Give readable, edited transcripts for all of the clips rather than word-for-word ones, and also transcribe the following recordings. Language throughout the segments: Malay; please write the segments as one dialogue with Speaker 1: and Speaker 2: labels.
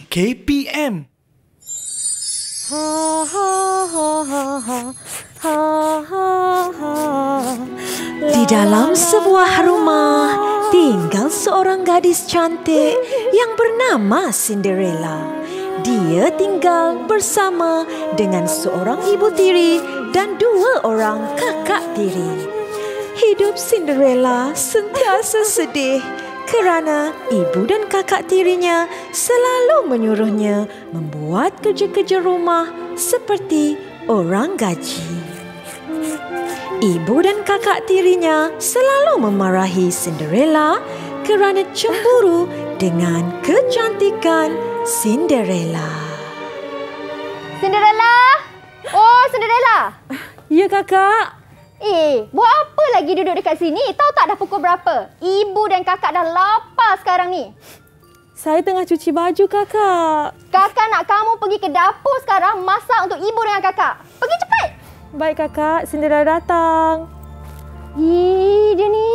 Speaker 1: KPM.
Speaker 2: Di dalam sebuah rumah tinggal seorang gadis cantik yang bernama Cinderella. Dia tinggal bersama dengan seorang ibu tiri dan 2 orang kakak tiri. Hidup Cinderella sentiasa sedih kerana ibu dan kakak tirinya selalu menyuruhnya membuat kerja-kerja rumah seperti orang gaji. Ibu dan kakak tirinya selalu memarahi Cinderella kerana cemburu dengan kecantikan Cinderella.
Speaker 3: Cinderella! Oh, Cinderella!
Speaker 2: Ya, kakak.
Speaker 3: Buat apa lagi duduk dekat sini? Tahu tak dah pukul berapa? Ibu dan kakak dah lapar sekarang ni.
Speaker 2: Saya tengah cuci baju, kakak.
Speaker 3: Kakak nak kamu pergi ke dapur sekarang masak untuk ibu dengan kakak. Pergi cepat!
Speaker 2: Baik, kakak. Cinderella datang.
Speaker 3: Dia ni.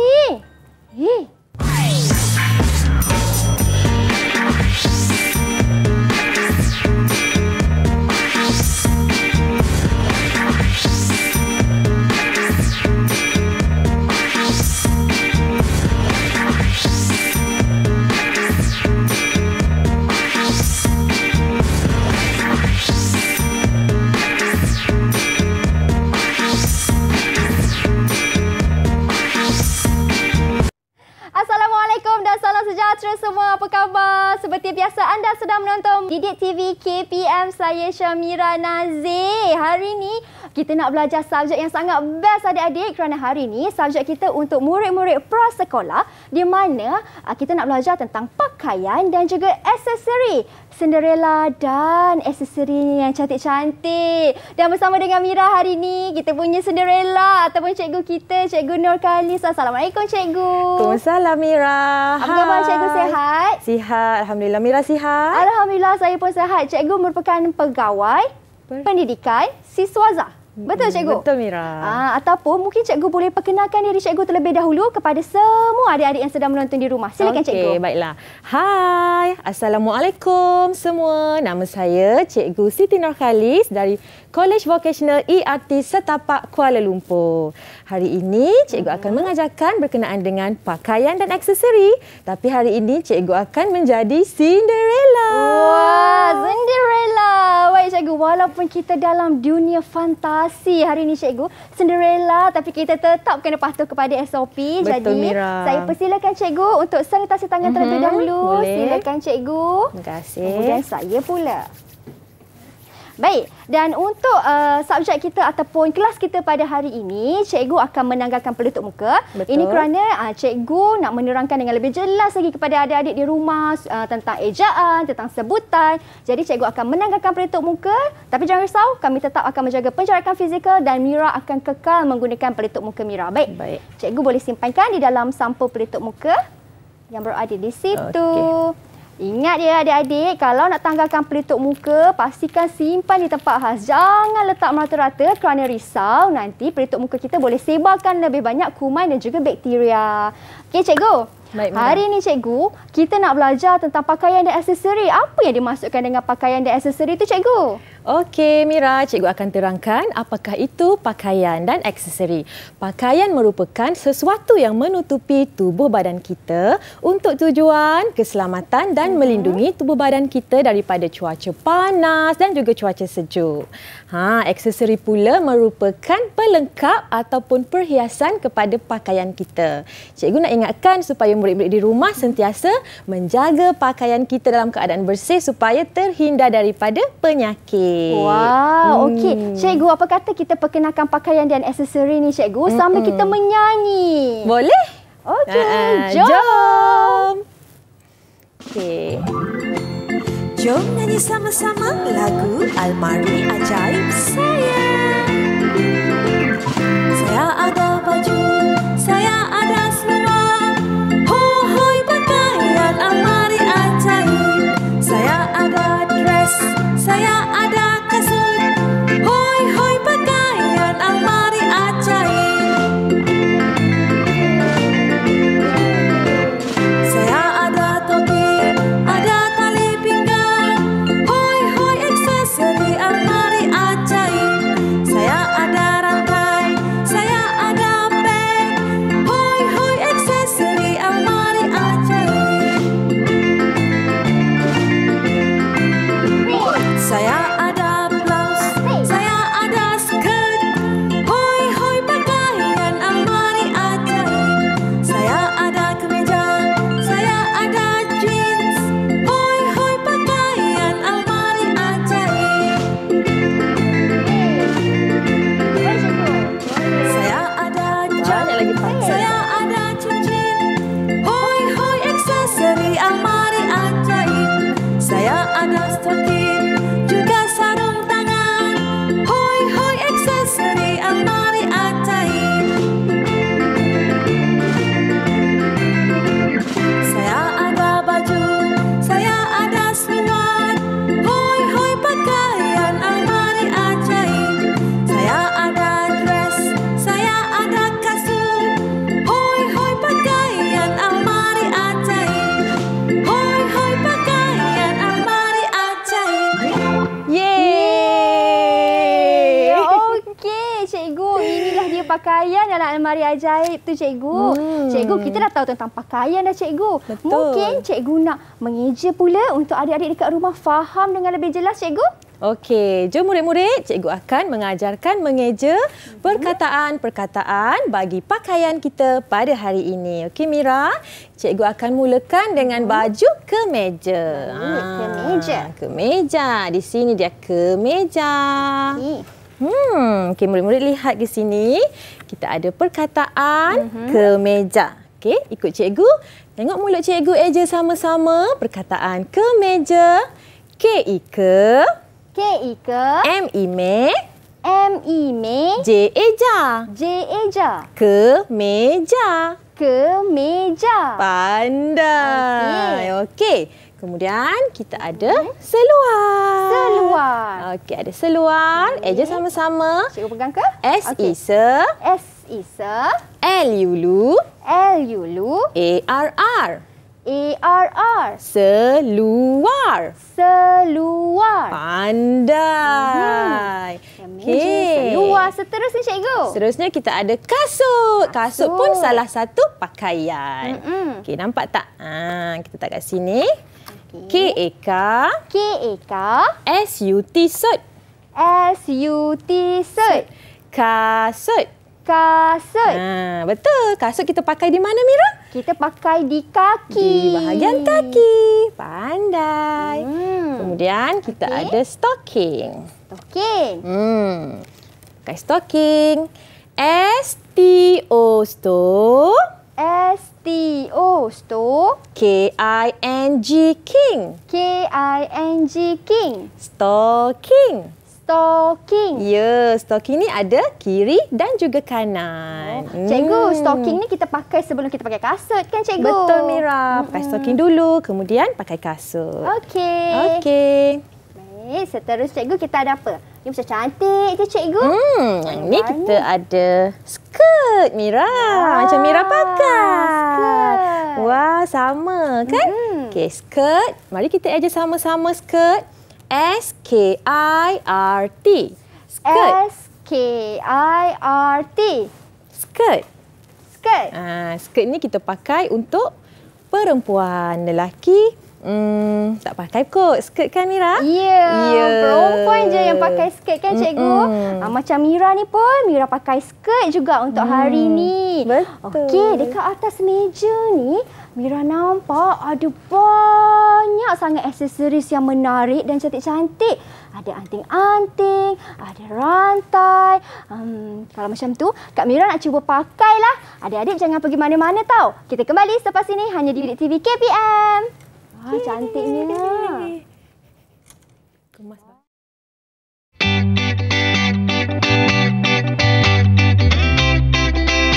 Speaker 3: Assalamualaikum dan salam sejahtera semua. Apa khabar? Seperti biasa anda sedang menonton Didik TV KPM. Saya Syamira Nazir. Hari ini kita nak belajar subjek yang sangat best adik-adik kerana hari ini subjek kita untuk murid-murid prasekolah di mana kita nak belajar tentang pakaian dan juga aksesori Cinderella dan aksesori yang cantik-cantik. Dan bersama dengan Mira hari ini kita punya Cinderella ataupun cikgu kita, Cikgu Nurkhalis. Assalamualaikum cikgu.
Speaker 2: Waalaikumsalam, Mira.
Speaker 3: Apa khabar cikgu, sihat?
Speaker 2: Sihat, alhamdulillah. Mira sihat?
Speaker 3: Alhamdulillah saya pun sihat. Cikgu merupakan pegawai pendidikan siswaza. Betul cikgu?
Speaker 2: Betul, Mira.
Speaker 3: Ataupun mungkin cikgu boleh perkenalkan diri cikgu terlebih dahulu kepada semua adik-adik yang sedang menonton di rumah. Silakan cikgu.
Speaker 2: Okey, baiklah. Hai, Assalamualaikum semua. Nama saya Cikgu Siti Nurkhalis dari College Vocational ERT Setapak Kuala Lumpur. Hari ini cikgu akan mengajarkan berkenaan dengan pakaian dan aksesori. Tapi hari ini cikgu akan menjadi Cinderella.
Speaker 3: Wah, Cinderella. Baik cikgu, walaupun kita dalam dunia fantasi hari ini cikgu, Cinderella, tapi kita tetap kena patuh kepada SOP.
Speaker 2: Betul,
Speaker 3: jadi
Speaker 2: Mira.
Speaker 3: saya persilakan cikgu untuk sanitasi tangan terlebih dahulu.
Speaker 2: Boleh.
Speaker 3: Silakan cikgu.
Speaker 2: Terima kasih.
Speaker 3: Kemudian saya pula. Baik, dan untuk subjek kita ataupun kelas kita pada hari ini, cikgu akan menanggalkan pelitup muka.
Speaker 2: Betul.
Speaker 3: Ini kerana cikgu nak menerangkan dengan lebih jelas lagi kepada adik-adik di rumah tentang ejaan, tentang sebutan. Jadi cikgu akan menanggalkan pelitup muka, tapi jangan risau, kami tetap akan menjaga penjarakan fizikal dan Mira akan kekal menggunakan pelitup muka Mira. Baik. Cikgu boleh simpankan di dalam sampul pelitup muka yang berada di situ. Okay. Ingat ya adik-adik, kalau nak tanggalkan pelitup muka, pastikan simpan di tempat khas. Jangan letak merata-rata kerana risau nanti pelitup muka kita boleh sebarkan lebih banyak kuman dan juga bakteria. Okey cikgu.
Speaker 2: Baik,
Speaker 3: hari ini cikgu, kita nak belajar tentang pakaian dan aksesori. Apa yang dimaksudkan dengan pakaian dan aksesori itu cikgu?
Speaker 2: Okey, Mira, cikgu akan terangkan apakah itu pakaian dan aksesori. Pakaian merupakan sesuatu yang menutupi tubuh badan kita untuk tujuan keselamatan dan melindungi tubuh badan kita daripada cuaca panas dan juga cuaca sejuk. Aksesori pula merupakan pelengkap ataupun perhiasan kepada pakaian kita. Cikgu nak ingatkan supaya murid-murid di rumah sentiasa menjaga pakaian kita dalam keadaan bersih supaya terhindar daripada penyakit.
Speaker 3: Wow, okey. Cikgu, apa kata kita perkenalkan pakaian dan aksesori ni cikgu sambil kita menyanyi?
Speaker 2: Boleh?
Speaker 3: Okey, jom.
Speaker 2: Okey.
Speaker 4: Jom nyanyi sama-sama lagu Almari Ajaib Saya. Saya ada baju, saya ada seluar, hoi pakaian almari ajaib. Saya ada dress, saya ada kasut, hoi pakaian almari ajaib. Saya ada topi, ada tali pinggang,
Speaker 3: pakaian dalam almari ajaib tu, cikgu. Cikgu, kita dah tahu tentang pakaian dah, cikgu.
Speaker 2: Betul.
Speaker 3: Mungkin cikgu nak mengeja pula untuk adik-adik dekat rumah faham dengan lebih jelas, cikgu.
Speaker 2: Okey, jom murid-murid, cikgu akan mengajarkan mengeja perkataan-perkataan bagi pakaian kita pada hari ini. Okey Mira, cikgu akan mulakan dengan baju kemeja.
Speaker 3: Kemeja.
Speaker 2: Kemeja. Di sini dia kemeja. Okey, murid-murid lihat di sini. Kita ada perkataan kemeja. Okey, ikut cikgu. Tengok mulut cikgu eja sama-sama. Perkataan kemeja. K-I-Ke.
Speaker 3: K-I-Ke.
Speaker 2: M-I-Me.
Speaker 3: M-I-Me.
Speaker 2: J-Eja.
Speaker 3: J-Eja.
Speaker 2: Kemeja.
Speaker 3: Kemeja.
Speaker 2: Pandai. Okey. Kemudian kita ada seluar.
Speaker 3: Seluar.
Speaker 2: Okey, ada seluar. Eja sama-sama.
Speaker 3: Cikgu pegang ke?
Speaker 2: S-I-Se.
Speaker 3: S-I-Se.
Speaker 2: L-U-Lu.
Speaker 3: L-U-Lu.
Speaker 2: A-R-R.
Speaker 3: A-R-R.
Speaker 2: Seluar.
Speaker 3: Seluar.
Speaker 2: Pandai.
Speaker 3: Seluar. Seterusnya, cikgu.
Speaker 2: Seterusnya kita ada kasut. Kasut pun salah satu pakaian. Okey, nampak tak? Kita letak kat sini. K-A-K.
Speaker 3: K-A-K.
Speaker 2: S-U-T suit.
Speaker 3: S-U-T suit.
Speaker 2: Kasut.
Speaker 3: Kasut.
Speaker 2: Betul. Kasut kita pakai di mana, Mira?
Speaker 3: Kita pakai di kaki.
Speaker 2: Di bahagian kaki. Pandai. Kemudian kita ada stocking.
Speaker 3: Stocking.
Speaker 2: Pakai stocking. S-T-O sto.
Speaker 3: S-T-O sto.
Speaker 2: K-I-N-G king.
Speaker 3: K-I-N-G king.
Speaker 2: Stocking.
Speaker 3: Stocking.
Speaker 2: Ya, stocking ni ada kiri dan juga kanan.
Speaker 3: Cikgu, stocking ni kita pakai sebelum kita pakai kasut kan, cikgu?
Speaker 2: Betul, Mira. Pakai stocking dulu, kemudian pakai kasut.
Speaker 3: Okey.
Speaker 2: Okey.
Speaker 3: Baik, seterusnya cikgu kita ada apa? Ini macam cantik je, cikgu.
Speaker 2: Yang ni kita ada skirt, Mira. Macam Mira pakai.
Speaker 3: Skirt.
Speaker 2: Wah, sama kan? Okey, skirt. Mari kita aja sama-sama skirt. S-K-I-R-T. Skirt.
Speaker 3: S-K-I-R-T.
Speaker 2: Skirt.
Speaker 3: Skirt.
Speaker 2: Skirt ni kita pakai untuk perempuan. Lelaki tak pakai kot skirt kan, Mira?
Speaker 3: Ya, perempuan je yang pakai skirt kan, cikgu? Macam Mira ni pun, Mira pakai skirt juga untuk hari ni.
Speaker 2: Betul.
Speaker 3: Okey, dekat atas meja ni, Mira nampak ada banyak sangat aksesoris yang menarik dan cantik-cantik. Ada anting-anting, ada rantai. Kalau macam tu, Kak Mira nak cuba pakailah. Adik-adik jangan pergi mana-mana tau. Kita kembali selepas ini hanya di Didik TV KPM. Wah, cantiknya.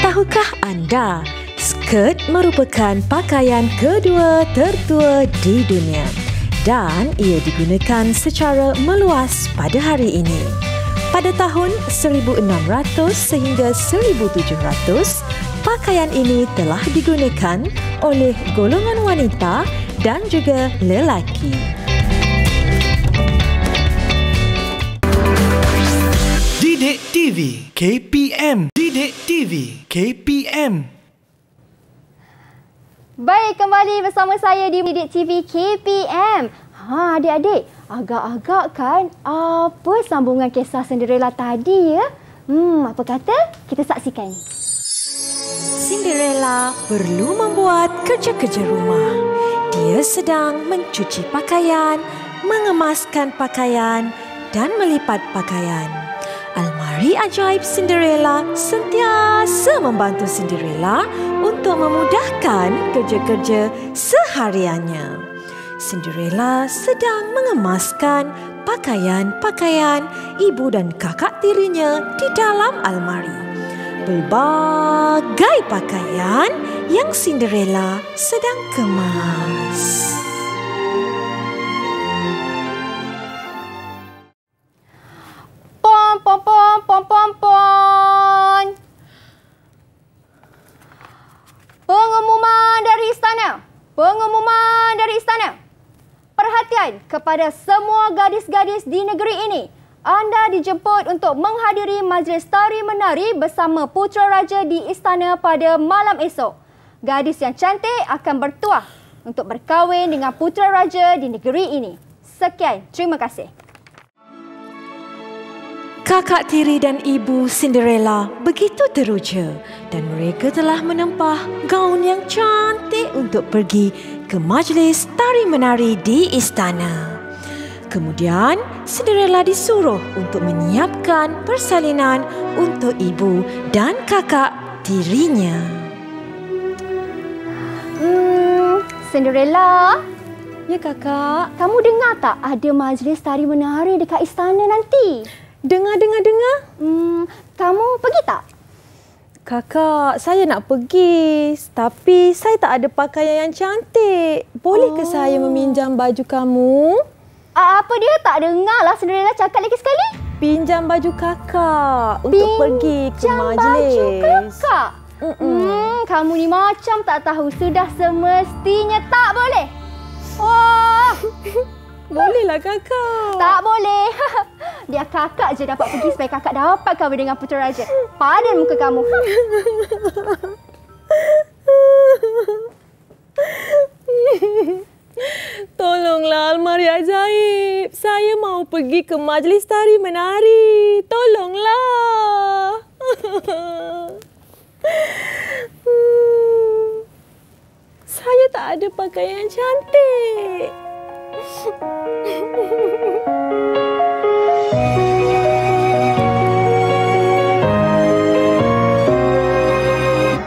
Speaker 4: Tahukah anda, skirt merupakan pakaian kedua tertua di dunia dan ia digunakan secara meluas pada hari ini. Pada tahun 1600 sehingga 1700, pakaian ini telah digunakan oleh golongan wanita dan juga lelaki.
Speaker 1: Didik TV KPM. Didik TV KPM.
Speaker 3: Baik, kembali bersama saya di Didik TV KPM. Adik-adik, agak-agak kan apa sambungan kisah Cinderella tadi ya? Apa kata? Kita saksikan.
Speaker 4: Cinderella perlu membuat kerja-kerja rumah. Dia sedang mencuci pakaian, mengemaskan pakaian dan melipat pakaian. Almari ajaib Cinderella sentiasa membantu Cinderella untuk memudahkan kerja-kerja sehariannya. Cinderella sedang mengemaskan pakaian-pakaian ibu dan kakak tirinya di dalam almari. Pelbagai pakaian yang Cinderella sedang kemas.
Speaker 3: Pom, pom, pom, pom, pom, pom. Pengumuman dari istana. Pengumuman dari istana. Perhatian kepada semua gadis-gadis di negeri ini. Anda dijemput untuk menghadiri majlis tari menari bersama Putera Raja di istana pada malam esok. Gadis yang cantik akan bertuah untuk berkahwin dengan Putera Raja di negeri ini. Sekian, terima kasih.
Speaker 4: Kakak tiri dan ibu Cinderella begitu teruja dan mereka telah menempah gaun yang cantik untuk pergi ke majlis tari menari di istana. Kemudian, Cinderella disuruh untuk menyiapkan persalinan untuk ibu dan kakak tirinya.
Speaker 3: Cinderella,
Speaker 2: Ya kakak.
Speaker 3: kamu dengar tak ada majlis tari menari dekat istana nanti?
Speaker 2: Dengar.
Speaker 3: Kamu pergi tak?
Speaker 2: Kakak, saya nak pergi. Tapi saya tak ada pakaian yang cantik. Boleh ke saya meminjam baju kamu?
Speaker 3: Apa dia tak dengar lah Cinderella cakap lagi sekali?
Speaker 2: Pinjam baju kakak untuk pergi ke majlis.
Speaker 3: baju kakak? Kamu ni macam tak tahu. Sudah semestinya tak boleh. Wah,
Speaker 2: Bolehlah kakak.
Speaker 3: tak boleh. Biar kakak je dapat pergi supaya kakak dapat kahwin dengan Putera Raja. Padan muka kamu.
Speaker 2: Tolonglah almari ajaib. Saya mau pergi ke majlis tari menari. Tolonglah. Saya tak ada pakaian yang cantik.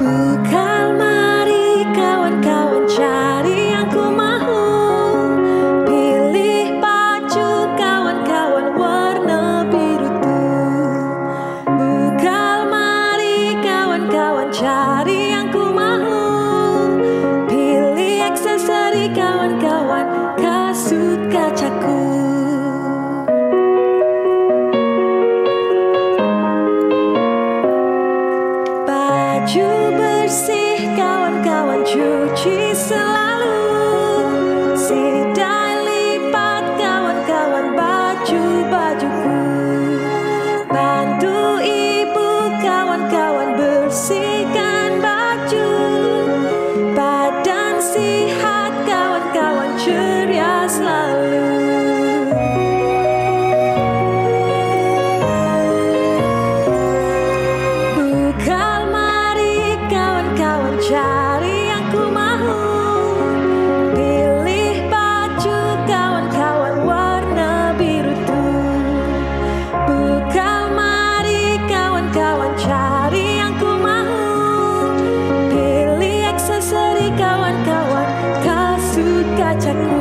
Speaker 4: Buka almari kawan-kawan cari yang ku mahu. Pilih baju kawan-kawan warna biru tu. Buka almari kawan-kawan cari yang ku mahu. Pilih aksesori kawan-kawan kasut kacaku. Baju bersih kawan-kawan cuci selalu. Sidai lipat kawan-kawan baju-bajuku. Bantu ibu kawan-kawan bersihkan baju. Badan sihat kawan-kawan ceria selalu. Buka almari kawan-kawan cari yang ku mahu. Pilih baju kawan-kawan warna biru tu. Buka almari kawan-kawan cari yang ku mahu. Pilih aksesori kawan-kawan kasut kacaku.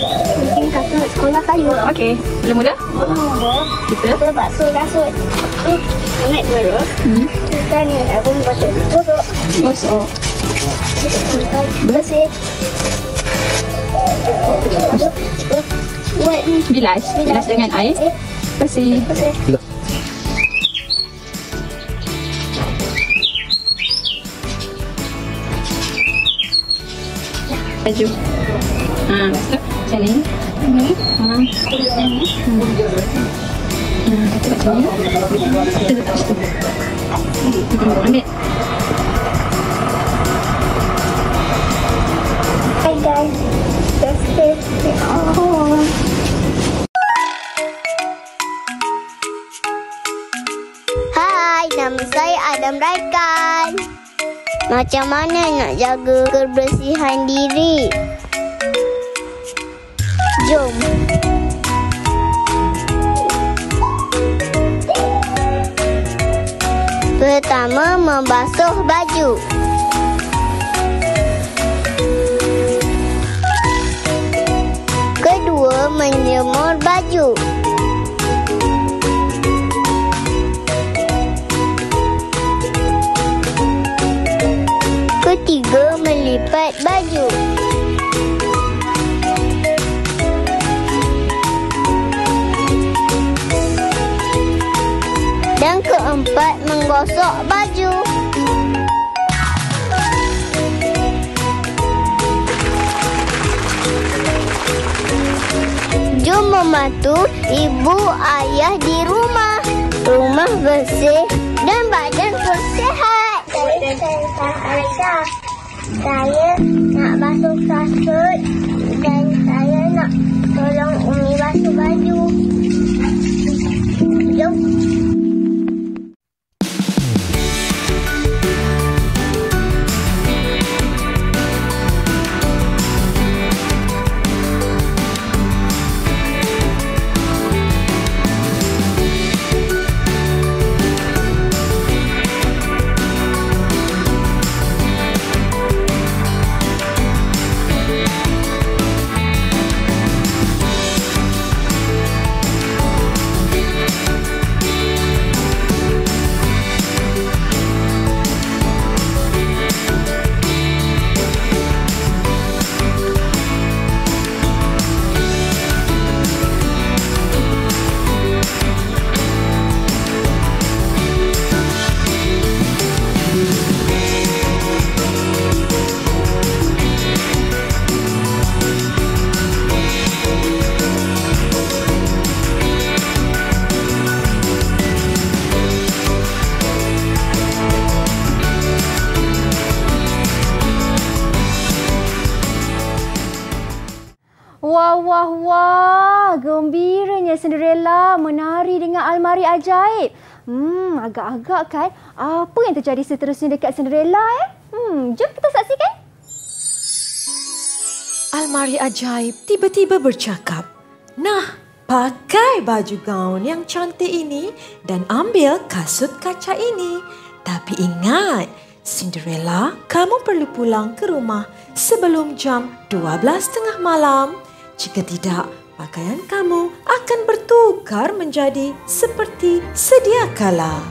Speaker 5: Bikin kasut sekolah kayu.
Speaker 6: Okey, sebelum mula
Speaker 5: Kita basuh kasut. Naik terus. Kita ni abang basuh.
Speaker 6: gosok.
Speaker 5: Bersih. Buat ni.
Speaker 6: Bilas dengan air. Bersih. Baju. Lepas tu macam ni. Macam ni. Kita letak situ. Ambil.
Speaker 5: Hai guys. Bersih. Hai, nama saya Adam Raikan. Macam mana nak jaga kebersihan diri? Jom. Pertama, membasuh baju. Kedua, menjemur baju. Ketiga, melipat baju. Dan keempat, menggosok baju. Jom membantu ibu ayah di rumah. Rumah bersih dan badan sihat. Saya nak basuh kasut dan saya nak tolong Umi basuh baju. Jom.
Speaker 3: Wah, gembiranya Cinderella menari dengan almari ajaib. Agak-agak kan apa yang terjadi seterusnya dekat Cinderella jom kita saksikan.
Speaker 4: Almari ajaib tiba-tiba bercakap, "Nah, pakai baju gaun yang cantik ini dan ambil kasut kaca ini. Tapi ingat, Cinderella, kamu perlu pulang ke rumah sebelum jam 12:30 malam. Jika tidak, pakaian kamu akan bertukar menjadi seperti sedia kala."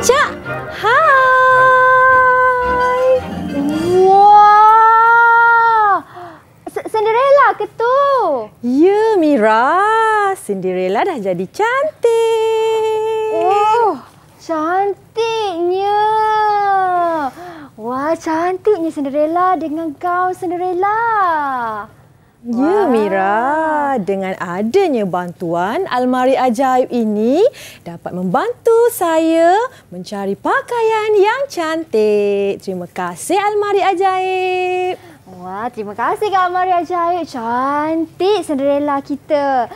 Speaker 2: Cak, hai.
Speaker 3: Wah! Cinderella ke tu?
Speaker 2: Ya, Mira. Cinderella dah jadi cantik.
Speaker 3: Oh, cantiknya. Wah, cantiknya Cinderella dengan gaun Cinderella.
Speaker 2: Ya, Mira. Dengan adanya bantuan almari ajaib ini dapat membantu saya mencari pakaian yang cantik. Terima kasih almari ajaib.
Speaker 3: Wah, terima kasih Kak Maria Jaya. Cantik Cinderella kita.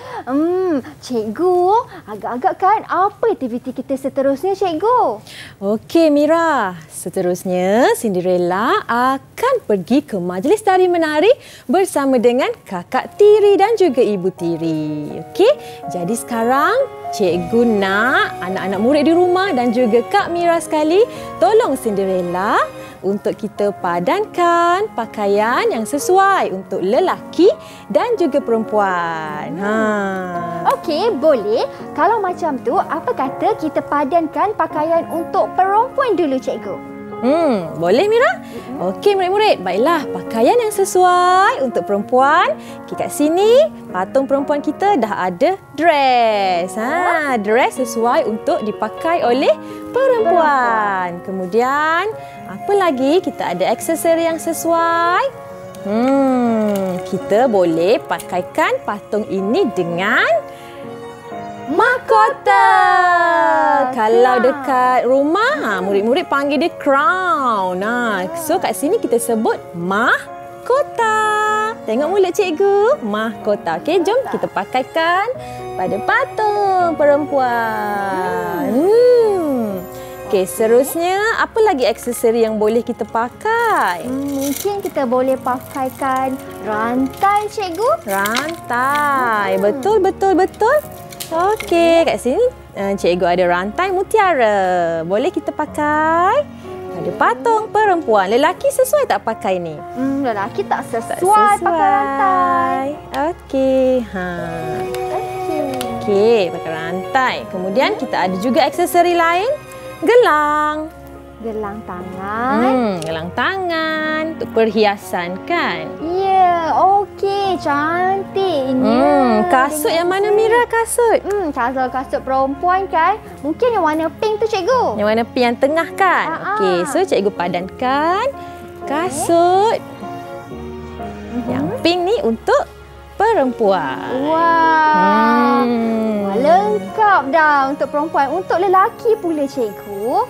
Speaker 3: Cikgu, agak-agak kan apa aktiviti kita seterusnya, Cikgu?
Speaker 2: Okey Mira, seterusnya Cinderella akan pergi ke majlis tari menari bersama dengan kakak tiri dan juga ibu tiri. Okey, jadi sekarang cikgu nak anak-anak murid di rumah dan juga Kak Mira sekali tolong Cinderella untuk kita padankan pakaian yang sesuai untuk lelaki dan juga perempuan.
Speaker 3: Okey, boleh. Kalau macam tu, apa kata kita padankan pakaian untuk perempuan dulu, Cikgu?
Speaker 2: Boleh Mira? Okey murid-murid, baiklah pakaian yang sesuai untuk perempuan. Okay, kat sini patung perempuan kita dah ada dress. Dress sesuai untuk dipakai oleh perempuan. Kemudian apa lagi? Kita ada aksesori yang sesuai. Kita boleh pakaikan patung ini dengan mahkota. Kalau dekat rumah, murid-murid panggil dia crown. So kat sini kita sebut mahkota. Tengok mulut cikgu, mahkota. Okey, jom kita pakaikan pada patung perempuan. Okey, seterusnya apa lagi aksesori yang boleh kita pakai?
Speaker 3: Mungkin kita boleh pakaikan rantai, Cikgu.
Speaker 2: Rantai. Betul. Okey, kat sini cikgu ada rantai mutiara. Boleh kita pakai pada patung perempuan. Lelaki sesuai tak pakai ni?
Speaker 3: Lelaki tak sesuai pakai rantai.
Speaker 2: Okey. Okey, pakai rantai. Kemudian kita ada juga aksesori lain. Gelang.
Speaker 3: Gelang tangan.
Speaker 2: Gelang tangan untuk perhiasan kan?
Speaker 3: Ya, okey. Cantiknya.
Speaker 2: Kasut yang mana Mira kasut?
Speaker 3: Kasut perempuan kan. Mungkin yang warna pink tu, Cikgu.
Speaker 2: Yang warna pink yang tengah kan? Okey, so cikgu padankan kasut yang pink ni untuk perempuan.
Speaker 3: Wah, lengkap dah untuk perempuan. Untuk lelaki pula, Cikgu,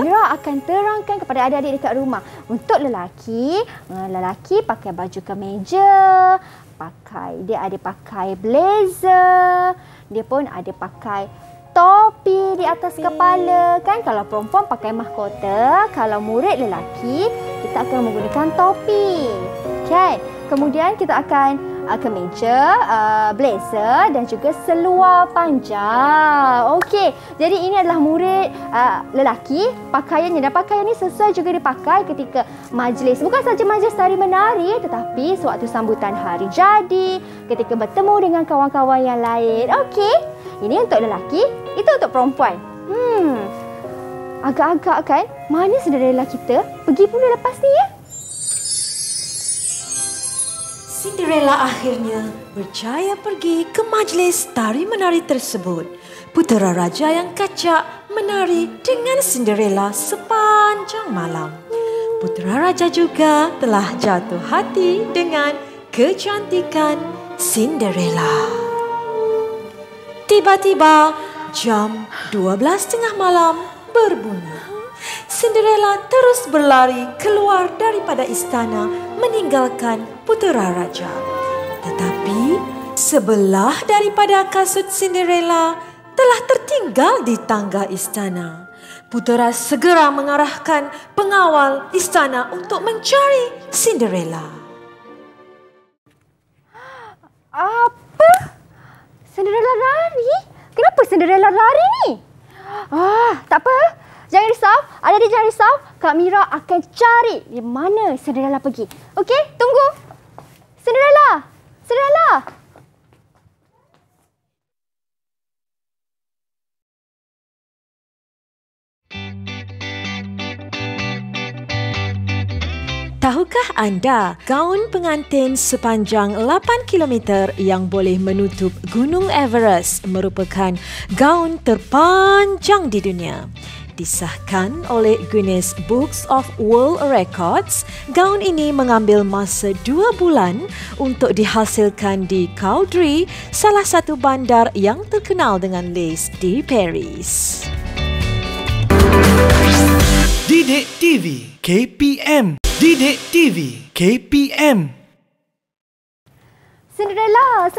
Speaker 3: Mira akan terangkan kepada adik-adik dekat rumah. Untuk lelaki pakai baju kemeja, dia ada pakai blazer, dia pun ada pakai topi di atas kepala kan. Kalau perempuan pakai mahkota, kalau murid lelaki kita akan menggunakan topi kan. Kemudian kita akan kemeja, blazer dan juga seluar panjang. Okey, jadi ini adalah murid lelaki pakaiannya, dan pakaian ini sesuai juga dipakai ketika majlis. Bukan saja majlis tari menari, tetapi sewaktu sambutan hari jadi, ketika bertemu dengan kawan-kawan yang lain. Okey, ini untuk lelaki, itu untuk perempuan. Agak-agak kan, mana Cinderella kita pergi pula lepas ni ya?
Speaker 4: Cinderella akhirnya berjaya pergi ke majlis tari menari tersebut. Putera raja yang kacak menari dengan Cinderella sepanjang malam. Putera raja juga telah jatuh hati dengan kecantikan Cinderella. Tiba-tiba jam 12:30 malam berbunyi. Cinderella terus berlari keluar daripada istana meninggalkan putera raja. Tetapi sebelah daripada kasut Cinderella telah tertinggal di tangga istana. Putera segera mengarahkan pengawal istana untuk mencari Cinderella.
Speaker 3: Apa? Cinderella lari? Kenapa Cinderella lari ni? Tak apa. Jangan risau, adik-adik jangan risau. Kak Mira akan cari di mana Cinderella pergi. Okey, tunggu. Cinderella! Cinderella!
Speaker 4: Tahukah anda, gaun pengantin sepanjang 8 km yang boleh menutup Gunung Everest merupakan gaun terpanjang di dunia? Disahkan oleh Guinness Books of World Records, gaun ini mengambil masa 2 bulan untuk dihasilkan di Cowdrey, salah satu bandar yang terkenal dengan lace di Paris.
Speaker 1: Didik TV KPM. Didik TV KPM.
Speaker 3: Cinderella.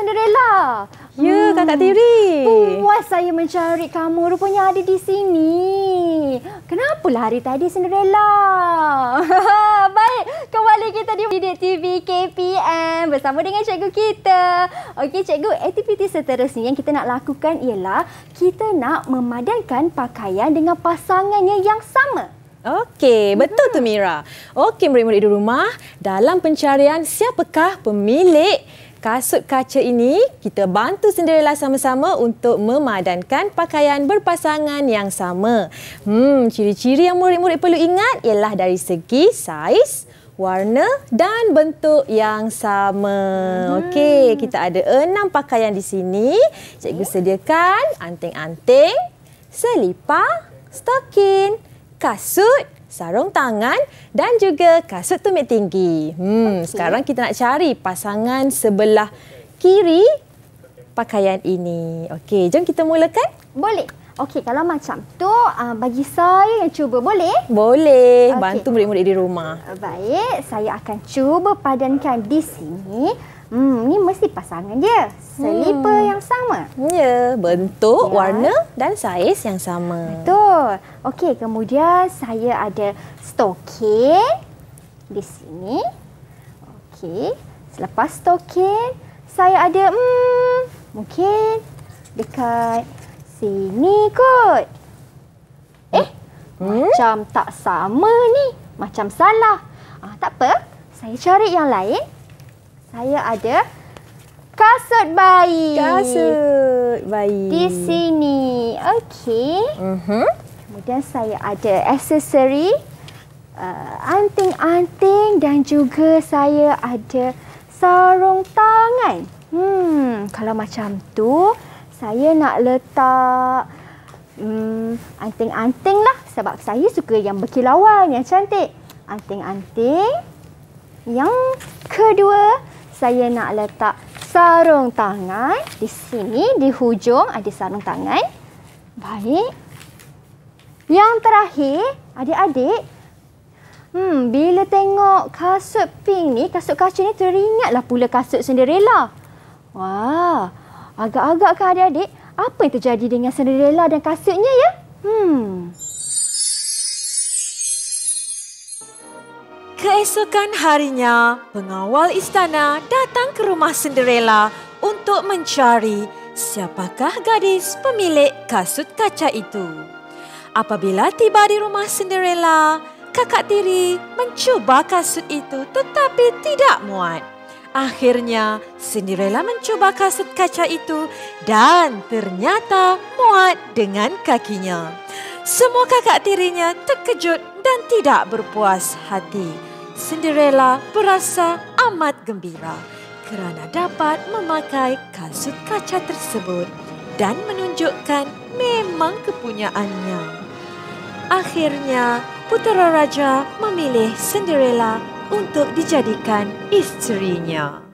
Speaker 2: Ya, Kakak Tiri.
Speaker 3: Puas saya mencari kamu. Rupanya ada di sini. Kenapalah hari tadi, Cinderella? Baik, kembali kita di Didik TV KPM bersama dengan cikgu kita. Okey, cikgu, aktiviti seterusnya yang kita nak lakukan ialah kita nak memadankan pakaian dengan pasangannya yang sama.
Speaker 2: Okey, betul tu Mira. Okey, murid-murid di rumah, dalam pencarian siapakah pemilik kasut kaca ini, kita bantu Cinderella sama-sama untuk memadankan pakaian berpasangan yang sama. Ciri-ciri yang murid-murid perlu ingat ialah dari segi saiz, warna dan bentuk yang sama. Okey, kita ada 6 pakaian di sini. Cikgu sediakan anting-anting, selipar, stokin, kasut, sarung tangan dan juga kasut tumit tinggi. Sekarang kita nak cari pasangan sebelah kiri pakaian ini. Okey, jom kita mulakan.
Speaker 3: Boleh. Okey, kalau macam tu bagi saya yang cuba, boleh?
Speaker 2: Boleh.
Speaker 3: Okey.
Speaker 2: Bantu murid-murid di rumah.
Speaker 3: Baik, saya akan cuba padankan di sini. Ni mesti pasangan dia. Selipar yang sama.
Speaker 2: Ya, bentuk,
Speaker 3: Ya.
Speaker 2: warna dan saiz yang sama.
Speaker 3: Betul. Okey, kemudian saya ada stokin di sini. Okey, selepas stokin, saya ada mungkin dekat sini kot. Macam tak sama ni. Macam salah. Tak apa, saya cari yang lain. Saya ada kasut bayi.
Speaker 2: Kasut bayi.
Speaker 3: Di sini. Okey. Kemudian saya ada aksesori, anting-anting dan juga saya ada sarung tangan. Kalau macam tu, saya nak letak anting-anting lah. Sebab saya suka yang berkilauan, yang cantik. Anting-anting. Yang kedua, saya nak letak sarung tangan. Di sini, di hujung ada sarung tangan. Baik. Yang terakhir, adik-adik. Bila tengok kasut pink ni, kasut kaca ni, teringatlah pula kasut Cinderella. Wah, agak-agak kan adik-adik? Apa yang terjadi dengan Cinderella dan kasutnya ya?
Speaker 4: Keesokan harinya, pengawal istana datang ke rumah Cinderella untuk mencari siapakah gadis pemilik kasut kaca itu. Apabila tiba di rumah Cinderella, Kakak Tiri mencuba kasut itu tetapi tidak muat. Akhirnya, Cinderella mencuba kasut kaca itu dan ternyata muat dengan kakinya. Semua kakak tirinya terkejut dan tidak berpuas hati. Cinderella berasa amat gembira kerana dapat memakai kasut kaca tersebut dan menunjukkan memang kepunyaannya. Akhirnya, putera raja memilih Cinderella untuk dijadikan isterinya.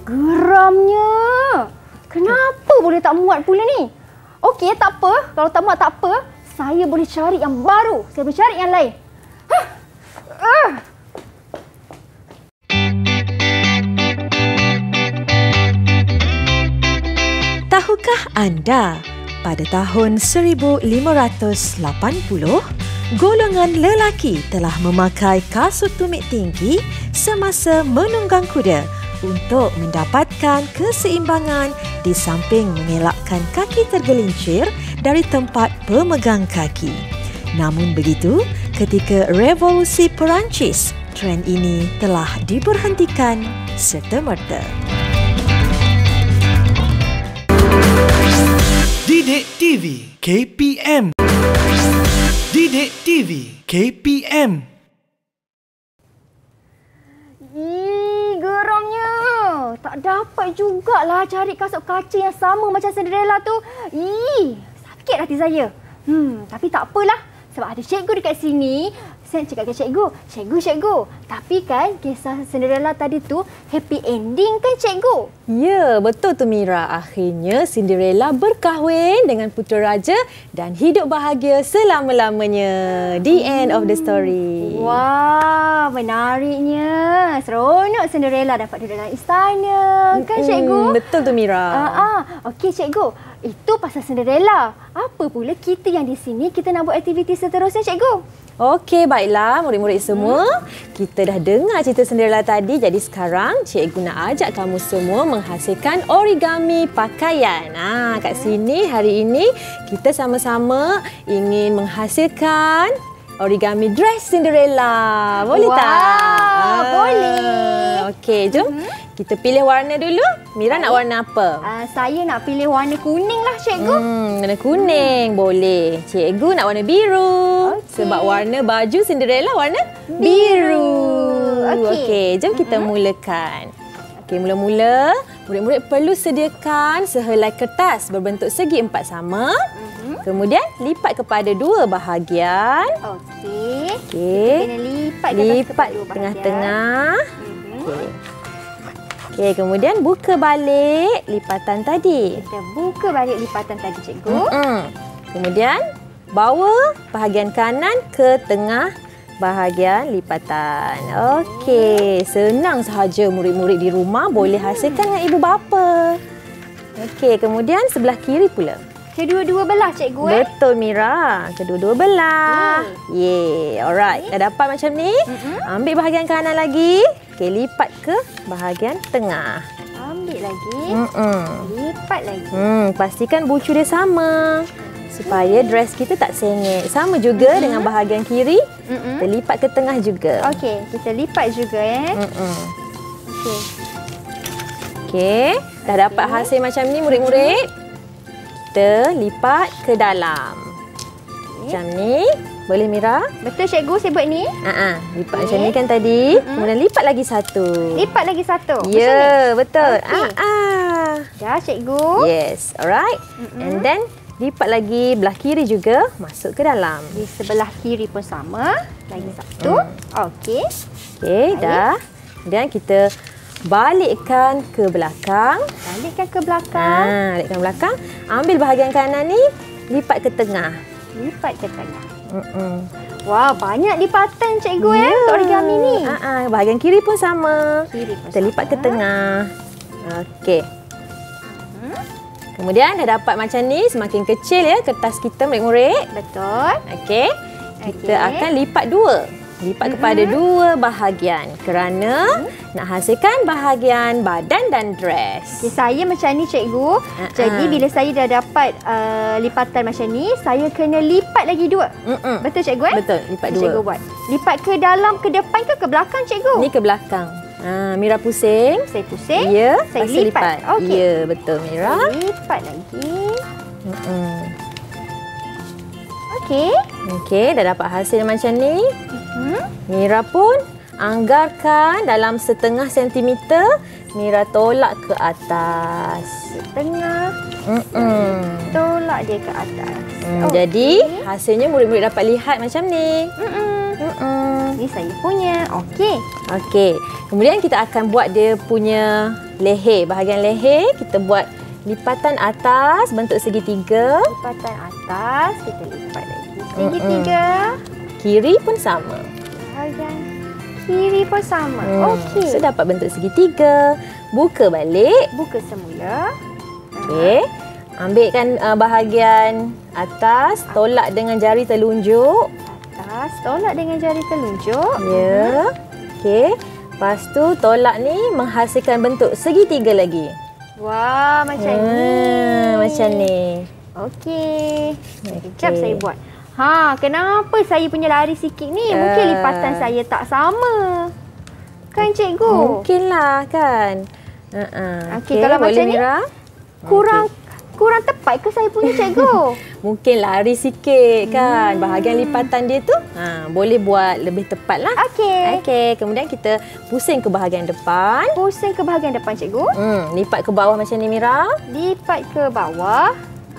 Speaker 3: Geramnya. Kenapa boleh tak muat pula ni? Okey, tak apa. Kalau tak muat, tak apa. Saya boleh cari yang baru. Saya boleh cari yang lain.
Speaker 4: Tahukah anda, pada tahun 1580, golongan lelaki telah memakai kasut tumit tinggi semasa menunggang kuda untuk mendapatkan keseimbangan di samping mengelakkan kaki tergelincir dari tempat pemegang kaki. Namun begitu, ketika Revolusi Perancis, trend ini telah diberhentikan serta-merta.
Speaker 1: Didik TV KPM. Didik TV KPM.
Speaker 3: Geramnya. Tak dapat jugalah cari kasut kaca yang sama macam Cinderella tu. Sakit hati saya. Tapi tak apalah. Sebab ada cikgu dekat sini. Saya cakap ke cikgu. Tapi kan kisah Cinderella tadi tu happy ending kan cikgu?
Speaker 2: Ya, betul tu Mira. Akhirnya Cinderella berkahwin dengan putera raja dan hidup bahagia selama-lamanya. The end of the story.
Speaker 3: Wah, menariknya. Seronok Cinderella dapat duduk dalam istana. Kan cikgu?
Speaker 2: Betul tu Mira.
Speaker 3: Okey cikgu. Itu pasal Cinderella. Apa pula kita yang di sini kita nak buat aktiviti seterusnya cikgu?
Speaker 2: Okey, baiklah murid-murid semua. Kita dah dengar cerita Cinderella tadi. Jadi sekarang cikgu nak ajak kamu semua menghasilkan origami pakaian. Kat sini hari ini kita sama-sama ingin menghasilkan origami dress Cinderella. Boleh tak?
Speaker 3: Boleh.
Speaker 2: Okey, jom. Kita pilih warna dulu. Mira nak warna apa?
Speaker 3: Saya nak pilih warna kuning lah cikgu.
Speaker 2: Warna kuning boleh. Cikgu nak warna biru. Sebab warna baju Cinderella warna biru. Okey, jom kita mulakan. Okey, mula-mula murid-murid perlu sediakan sehelai kertas berbentuk segi empat sama. Kemudian lipat kepada dua bahagian.
Speaker 3: Okey.
Speaker 2: Kita
Speaker 3: kena lipat
Speaker 2: dua bahagian. Tengah-tengah. Okey, kemudian buka balik lipatan tadi.
Speaker 3: Kita buka balik lipatan tadi, cikgu.
Speaker 2: Kemudian bawa bahagian kanan ke tengah bahagian lipatan. Okey, senang sahaja murid-murid di rumah boleh hasilkan dengan ibu bapa. Okey, kemudian sebelah kiri pula.
Speaker 3: Kedua-dua belah, cikgu.
Speaker 2: Betul, Mira. Kedua-dua belah. Alright. Dah dapat macam ni. Ambil bahagian kanan lagi. Okey, lipat ke bahagian tengah.
Speaker 3: Ambil lagi. Lipat lagi.
Speaker 2: Pastikan bucu dia sama. Supaya dress kita tak sengit. Sama juga dengan bahagian kiri. Kita lipat ke tengah juga.
Speaker 3: Okey, kita lipat juga
Speaker 2: Okey. Dah dapat hasil macam ni murid-murid. Kita lipat ke dalam. Macam ni. Boleh Mira?
Speaker 3: Betul cikgu, saya buat ni.
Speaker 2: Lipat macam ni kan tadi. Kemudian lipat lagi satu.
Speaker 3: Lipat lagi satu.
Speaker 2: Ya, betul.
Speaker 3: Dah cikgu.
Speaker 2: Yes, alright. And then lipat lagi belah kiri juga masuk ke dalam.
Speaker 3: Di sebelah kiri pun sama. Lagi satu. Okey.
Speaker 2: Okey, dah. Kemudian kita balikkan ke belakang.
Speaker 3: Balikkan ke belakang.
Speaker 2: Balikkan belakang. Ambil bahagian kanan ni, lipat ke tengah.
Speaker 3: Lipat ke tengah. Wah, banyak lipatan cikgu untuk origami ni.
Speaker 2: Bahagian kiri pun sama.
Speaker 3: Kita
Speaker 2: lipat ke tengah. Okey. Kemudian dah dapat macam ni, semakin kecil ya kertas kita murid-murid.
Speaker 3: Betul.
Speaker 2: Okey. Kita akan lipat dua. Lipat kepada dua bahagian kerana nak hasilkan bahagian badan dan dress.
Speaker 3: Okay, saya macam ni cikgu. Jadi bila saya dah dapat lipatan macam ni, saya kena lipat lagi dua. Betul cikgu
Speaker 2: Betul, lipat dua.
Speaker 3: Cikgu buat. Lipat ke dalam, ke depan ke belakang cikgu?
Speaker 2: Ni ke belakang. Mira pusing.
Speaker 3: Saya pusing.
Speaker 2: Ya,
Speaker 3: saya lipat.
Speaker 2: Okay. Ya, betul Mira.
Speaker 3: Saya lipat lagi.
Speaker 2: Okey, dah dapat hasil macam ni. Mira pun anggarkan dalam setengah sentimeter. Mira tolak ke atas.
Speaker 3: Setengah. Tolak dia ke atas.
Speaker 2: Jadi hasilnya murid-murid dapat lihat macam ni.
Speaker 3: Ini saya punya.
Speaker 2: Okey. Kemudian kita akan buat dia punya leher. Bahagian leher kita buat lipatan atas bentuk segitiga.
Speaker 3: Lipatan atas kita lipat lagi. Segitiga.
Speaker 2: Kiri pun sama.
Speaker 3: Bahagian kiri pun sama. Okey.
Speaker 2: So dapat bentuk segitiga. Buka balik.
Speaker 3: Buka semula.
Speaker 2: Okey. Ambilkan bahagian atas, tolak dengan jari telunjuk.
Speaker 3: Atas, tolak dengan jari telunjuk.
Speaker 2: Ya. Okey. Lepas tu tolak ni menghasilkan bentuk segitiga lagi.
Speaker 3: Wah, macam ni.
Speaker 2: Macam ni.
Speaker 3: Okey. Sekejap saya buat. Kenapa saya punya lari sikit ni? Mungkin lipatan saya tak sama. Kan cikgu?
Speaker 2: Mungkinlah kan.
Speaker 3: Okey, kalau macam ni kurang tepat ke saya punya cikgu?
Speaker 2: Mungkin lari sikit kan. Bahagian lipatan dia tu boleh buat lebih tepat lah. Okey, kemudian kita pusing ke bahagian depan.
Speaker 3: Pusing ke bahagian depan cikgu.
Speaker 2: Lipat ke bawah macam ni Mira.
Speaker 3: Lipat ke bawah.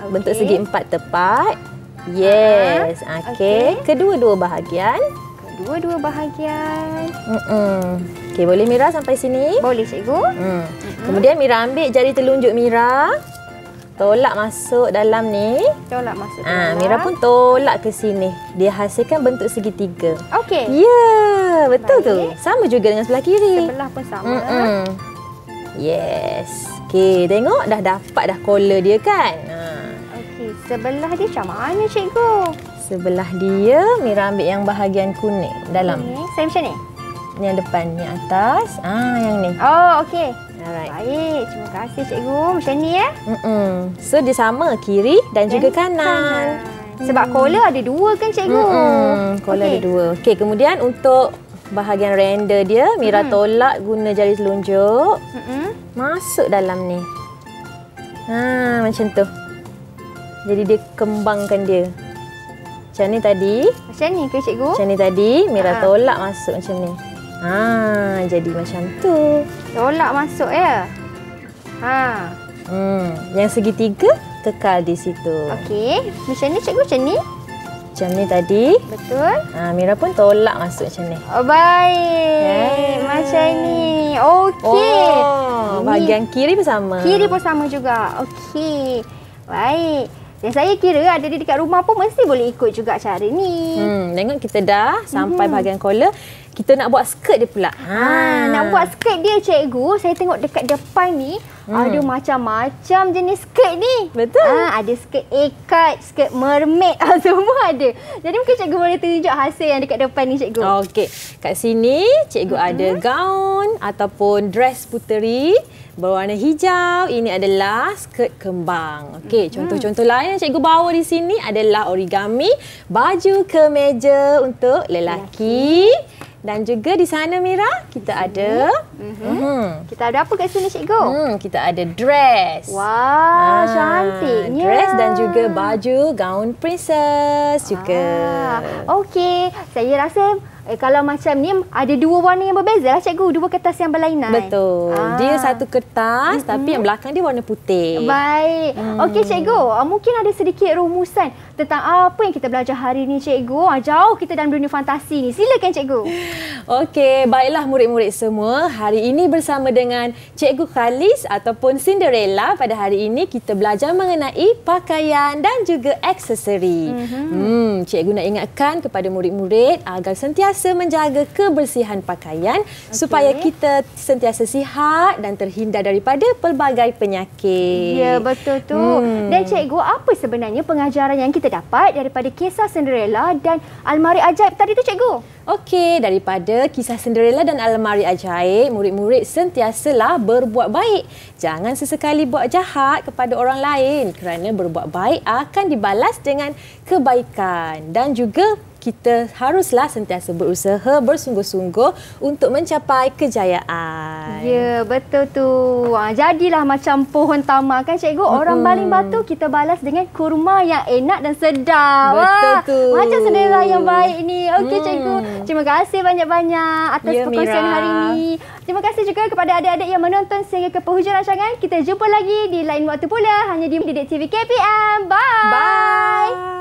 Speaker 2: Bentuk segi empat tepat. Yes. Okey. Kedua-dua bahagian.
Speaker 3: Dua-dua bahagian.
Speaker 2: Okey, boleh Mira sampai sini?
Speaker 3: Boleh, cikgu.
Speaker 2: Kemudian Mira ambil jari telunjuk Mira. Tolak masuk dalam ni.
Speaker 3: Tolak masuk dalam.
Speaker 2: Mira pun tolak ke sini. Dia hasilkan bentuk segitiga.
Speaker 3: Okey.
Speaker 2: Ya, betul tu.
Speaker 3: Baik.
Speaker 2: Sama juga dengan sebelah kiri.
Speaker 3: Sebelah pun sama.
Speaker 2: Yes. Okey, tengok dah dapat dah collar dia kan.
Speaker 3: Okey, sebelah dia macam mana, cikgu?
Speaker 2: Sebelah dia, Mira ambil yang bahagian kuning dalam.
Speaker 3: Okay. Saya macam ni?
Speaker 2: Yang depan, yang atas. Yang ni.
Speaker 3: Oh, okey.
Speaker 2: Alright.
Speaker 3: Baik, terima kasih cikgu. Macam ni ya.
Speaker 2: So dia sama kiri dan juga kanan.
Speaker 3: Sebab collar ada dua kan cikgu?
Speaker 2: Collar ada dua. Okey, kemudian untuk bahagian render dia, Mira tolak guna jari telunjuk. Masuk dalam ni. Macam tu. Jadi dia kembangkan dia. Macam ni tadi.
Speaker 3: Macam ni ke cikgu?
Speaker 2: Macam ni tadi, Mira tolak masuk macam ni. Jadi macam tu.
Speaker 3: Tolak masuk ya.
Speaker 2: Yang segitiga kekal di situ.
Speaker 3: Okey. Macam ni cikgu, macam ni?
Speaker 2: Macam ni tadi.
Speaker 3: Betul.
Speaker 2: Mira pun tolak masuk macam ni.
Speaker 3: Oh, baik. Macam ni. Okey.
Speaker 2: Bahagian kiri pun sama.
Speaker 3: Kiri pun sama juga. Okey. Baik. Dan saya kira ada di dekat rumah pun mesti boleh ikut juga cara ni.
Speaker 2: Tengok kita dah sampai bahagian collar. Kita nak buat skirt dia pula.
Speaker 3: Nak buat skirt dia cikgu, saya tengok dekat depan ni ada macam-macam jenis skirt ni.
Speaker 2: Betul.
Speaker 3: Ada skirt ikat, skirt mermaid, semua ada. Jadi mungkin cikgu boleh tunjuk hasil yang dekat depan ni cikgu.
Speaker 2: Okey. Kat sini cikgu ada gaun ataupun dress puteri berwarna hijau. Ini adalah skirt kembang. Okey, contoh-contoh lain yang cikgu bawa di sini adalah origami, baju kemeja untuk lelaki. Dan juga di sana Mira, kita ada
Speaker 3: kita ada apa kat sini cikgu?
Speaker 2: kita ada dress.
Speaker 3: Wah, cantiknya.
Speaker 2: Dress dan juga baju gaun princess juga.
Speaker 3: Okey, saya rasa kalau macam ni ada dua warna yang berbeza lah cikgu, dua kertas yang berlainan.
Speaker 2: Betul. Dia satu kertas tapi yang belakang dia warna putih.
Speaker 3: Baik. Okey cikgu, mungkin ada sedikit rumusan tentang apa yang kita belajar hari ni cikgu. Jauh kita dalam dunia fantasi ni. Silakan cikgu.
Speaker 2: Okey, baiklah murid-murid semua. Hari ini bersama dengan Cikgu Khalis ataupun Cinderella, pada hari ini kita belajar mengenai pakaian dan juga aksesori. Cikgu nak ingatkan kepada murid-murid agar sentiasa menjaga kebersihan pakaian supaya kita sentiasa sihat dan terhindar daripada pelbagai penyakit.
Speaker 3: Ya, betul tu. Dan cikgu, apa sebenarnya pengajaran yang kita dapat daripada kisah Cinderella dan almari ajaib tadi tu cikgu?
Speaker 2: Okey, daripada kisah Cinderella dan almari ajaib, murid-murid sentiasalah berbuat baik. Jangan sesekali buat jahat kepada orang lain kerana berbuat baik akan dibalas dengan kebaikan. Dan juga kita haruslah sentiasa berusaha bersungguh-sungguh untuk mencapai kejayaan.
Speaker 3: Ya, betul tu. Jadilah macam pohon tamak kan cikgu. Orang baling batu kita balas dengan kurma yang enak dan sedap.
Speaker 2: Betul tu.
Speaker 3: Macam Cinderella yang baik ni. Okey cikgu. Terima kasih banyak-banyak atas perkongsian hari ini. Terima kasih juga kepada adik-adik yang menonton sehingga ke penghujung rancangan. Kita jumpa lagi di lain waktu pula hanya di Didik TV KPM. Bye.
Speaker 2: Bye.